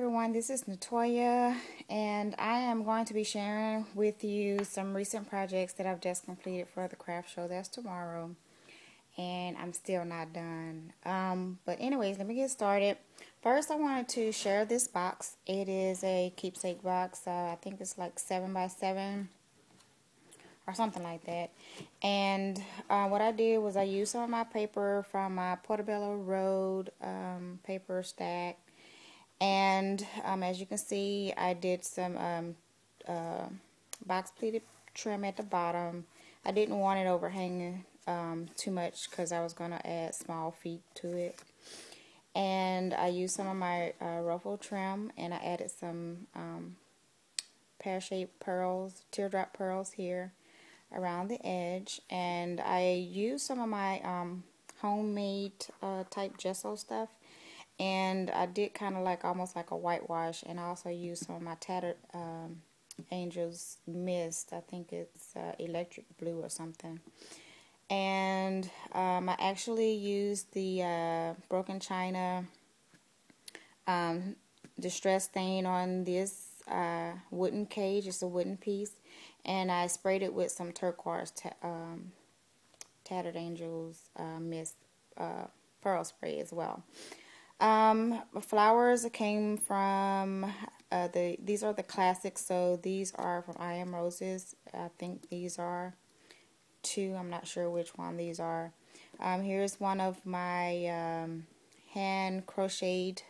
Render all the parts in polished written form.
everyone, this is Natoya, and I am going to be sharing with you some recent projects that I've just completed for the craft show that's tomorrow, and I'm still not done. But anyways, let me get started. First, I wanted to share this box. It is a keepsake box. I think it's like 7 by 7 or something like that. And what I did was I used some of my paper from my Portobello Road paper stack. And as you can see, I did some box pleated trim at the bottom. I didn't want it overhanging too much because I was going to add small feet to it. And I used some of my ruffle trim, and I added some pear-shaped pearls, teardrop pearls here around the edge. And I used some of my homemade type gesso stuff. And I did kind of like almost like a whitewash, and I also used some of my Tattered Angels Mist. I think it's electric blue or something. And I actually used the Broken China distress stain on this wooden cage. It's a wooden piece, and I sprayed it with some turquoise Tattered Angels Mist pearl spray as well. Flowers came from these are the classics, so these are from I Am Roses. I think these are 2. I'm not sure which one these are. Here's one of my hand crocheted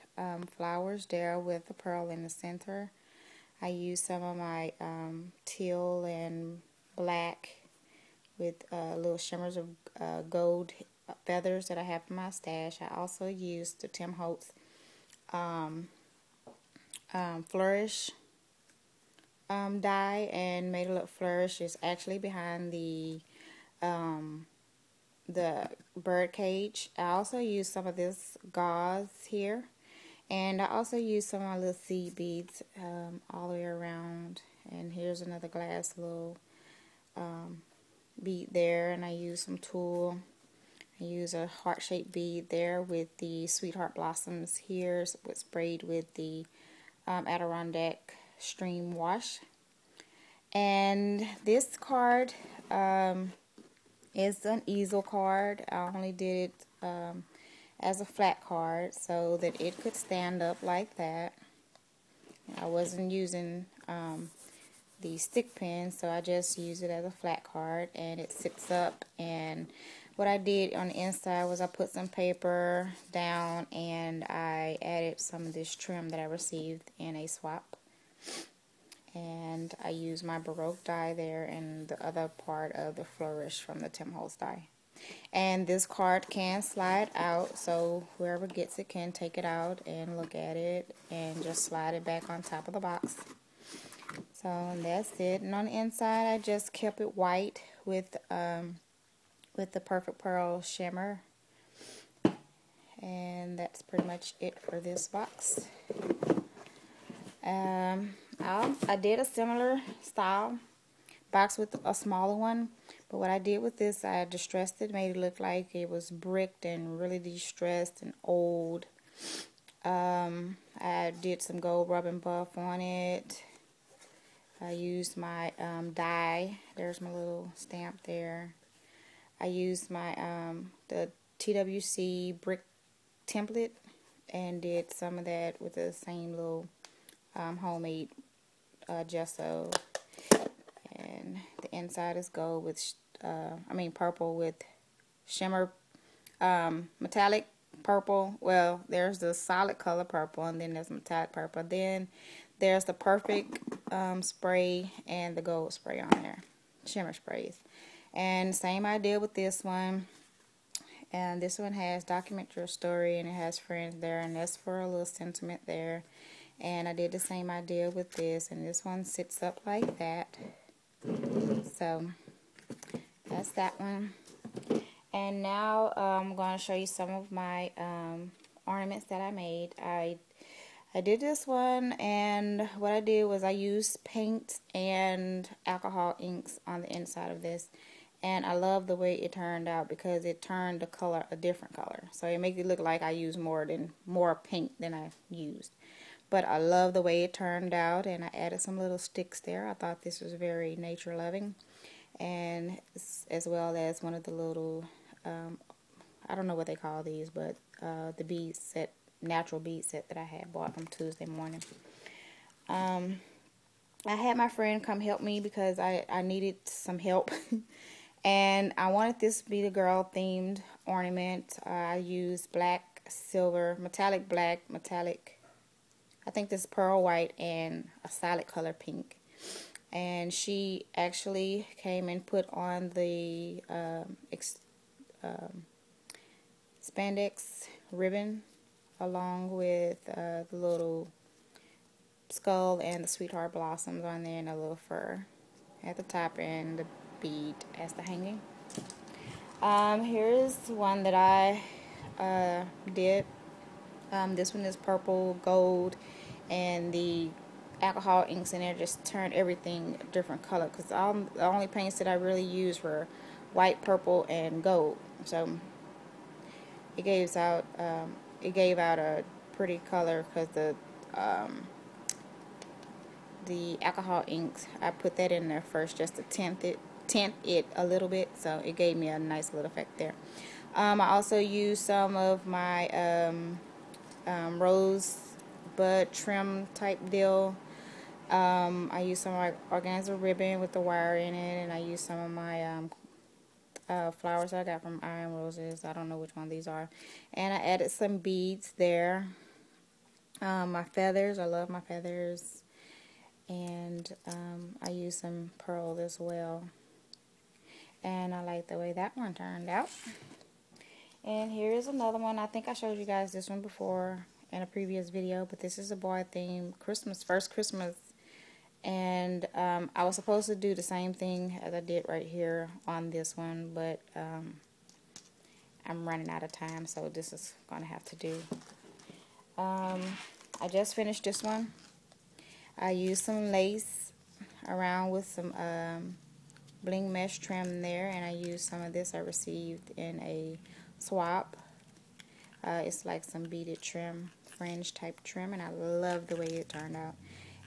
flowers there with a pearl in the center. I used some of my teal and black with little shimmers of gold feathers that I have in my stash. I also used the Tim Holtz Flourish die and made it look flourish. It's actually behind the bird cage. I also used some of this gauze here, and I also used some of my little seed beads all the way around. And here's another glass little bead there, and I used some tulle. I use a heart-shaped bead there with the Sweetheart Blossoms here, sprayed with the Adirondack Stream Wash. And this card is an easel card. I only did it as a flat card so that it could stand up like that. I wasn't using the stick pin, so I just used it as a flat card, and it sits up. And what I did on the inside was I put some paper down, and I added some of this trim that I received in a swap. And I used my Baroque die there and the other part of the Flourish from the Tim Holtz die. And this card can slide out, so whoever gets it can take it out and look at it and just slide it back on top of the box. So that's it. And on the inside, I just kept it white with the Perfect Pearl shimmer. And that's pretty much it for this box. I did a similar style box with a smaller one, but what I did with this, I distressed it, made it look like it was bricked and really distressed and old. I did some gold rub and buff on it. I used my die. There's my little stamp there. I used my the TWC brick template and did some of that with the same little homemade gesso. And the inside is gold with purple with shimmer metallic purple. Well, there's the solid color purple, and then there's metallic purple. Then there's the Perfect spray and the gold spray on there, shimmer sprays. And same idea with this one. And this one has Document Your Story, and it has friends there, and that's for a little sentiment there. And I did the same idea with this, and this one sits up like that. So that's that one. And now I'm going to show you some of my ornaments that I made. I did this one, and what I did was I used paint and alcohol inks on the inside of this. And I love the way it turned out because it turned the color a different color. So it makes it look like I used more paint than I used. but I love the way it turned out, and I added some little sticks there. I thought this was very nature loving, and as well as one of the little, I don't know what they call these, but the bead set, natural bead set that I had bought from Tuesday morning. I had my friend come help me because I needed some help. And I wanted this to be the girl themed ornament. I used black, silver, metallic black, metallic, I think this is pearl white, and a solid color pink. And she actually came and put on the spandex ribbon along with the little skull and the sweetheart blossoms on there, and a little fur at the top, and the bead as the hanging. Here's one that I did. This one is purple, gold, and the alcohol inks in there just turned everything a different color, because the only paints that I really used were white, purple, and gold. So it gave out a pretty color, because the alcohol inks, I put that in there first just to tint it a little bit, so it gave me a nice little effect there. I also used some of my rose bud trim type deal. I used some of my organza ribbon with the wire in it, and I used some of my flowers I got from Iron Roses. I don't know which one these are. And I added some beads there. My feathers, I love my feathers. And I used some pearl as well. And I like the way that one turned out. And here's another one. I think I showed you guys this one before in a previous video, but this is a boy theme Christmas, first Christmas. And I was supposed to do the same thing as I did right here on this one, but I'm running out of time, so this is going to have to do. I just finished this one. I used some lace around with some bling mesh trim there, and I used some of this I received in a swap. It's like some beaded trim, fringe type trim, and I love the way it turned out.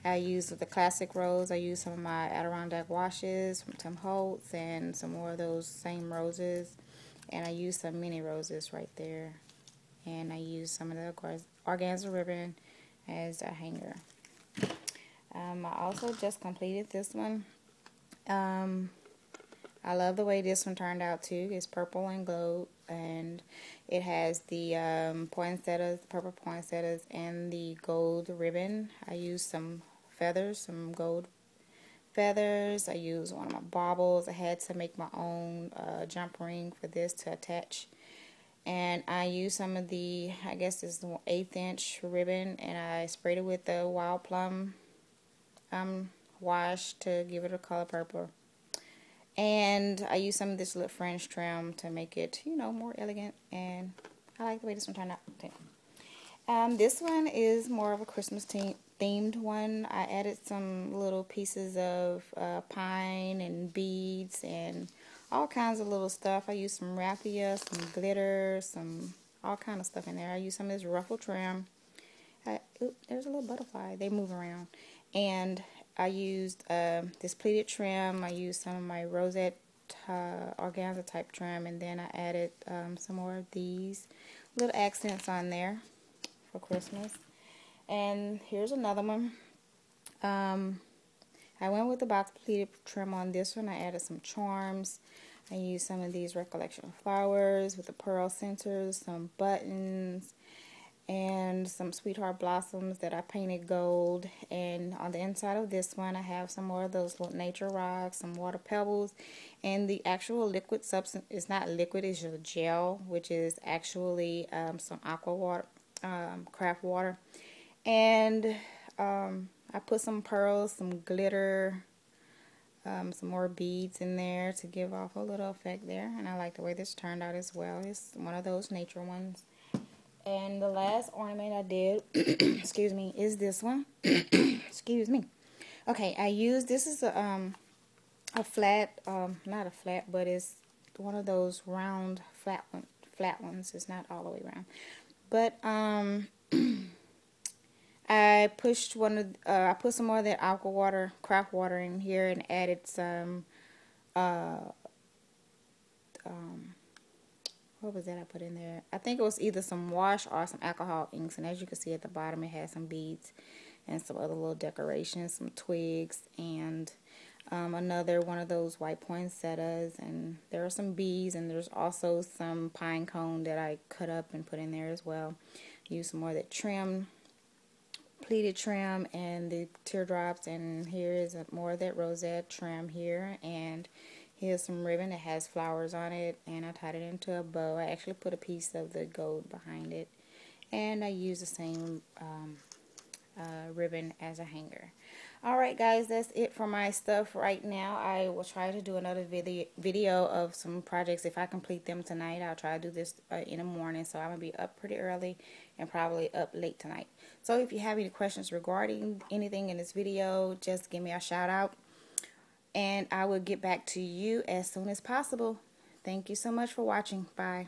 I used the classic rose. I used some of my Adirondack washes from Tim Holtz and some more of those same roses, and I used some mini roses right there, and I used some of the organza ribbon as a hanger. I also just completed this one. I love the way this one turned out too. It's purple and gold, and it has the poinsettias, purple poinsettias, and the gold ribbon. I used some feathers, some gold feathers. I used one of my baubles. I had to make my own jump ring for this to attach. And I used some of the, I guess this is the 1/8 inch ribbon, and I sprayed it with the Wild Plum wash to give it a color purple. And I used some of this little fringe trim to make it, you know, more elegant, and I like the way this one turned out too. This one is more of a Christmas themed one. I added some little pieces of pine and beads and all kinds of little stuff. I used some raffia, some glitter, some all kind of stuff in there. I used some of this ruffle trim. Oops, there's a little butterfly. They move around. And I used this pleated trim. I used some of my rosette organza type trim, and then I added some more of these little accents on there for Christmas. And here's another one. I went with the box pleated trim on this one. I added some charms. I used some of these recollection flowers with the pearl centers, some buttons, and some sweetheart blossoms that I painted gold. And on the inside of this one, I have some more of those little nature rocks, some water pebbles, and the actual liquid substance is not liquid, it's just gel, which is actually some aqua water, craft water. And I put some pearls, some glitter, some more beads in there to give off a little effect there. And I like the way this turned out as well. It's one of those nature ones. And the last ornament I did, excuse me, is this one. Excuse me. Okay, I used, this is a flat, not a flat, but it's one of those round flat ones. It's not all the way round. But I I pushed I put some more of that aqua water, craft water in here, and added some, what was that I put in there? I think it was either some wash or some alcohol inks. And as you can see at the bottom, it has some beads and some other little decorations, some twigs, and another one of those white poinsettias. And there are some bees, and there's also some pine cone that I cut up and put in there as well. Use some more of that trim, pleated trim, and the teardrops. And here is more of that rosette trim here. And here's some ribbon that has flowers on it, and I tied it into a bow. I actually put a piece of the gold behind it, and I use the same ribbon as a hanger. Alright guys, that's it for my stuff right now. I will try to do another video of some projects. If I complete them tonight, I'll try to do this in the morning. So I'm going to be up pretty early and probably up late tonight. So if you have any questions regarding anything in this video, just give me a shout out, and I will get back to you as soon as possible. Thank you so much for watching. Bye.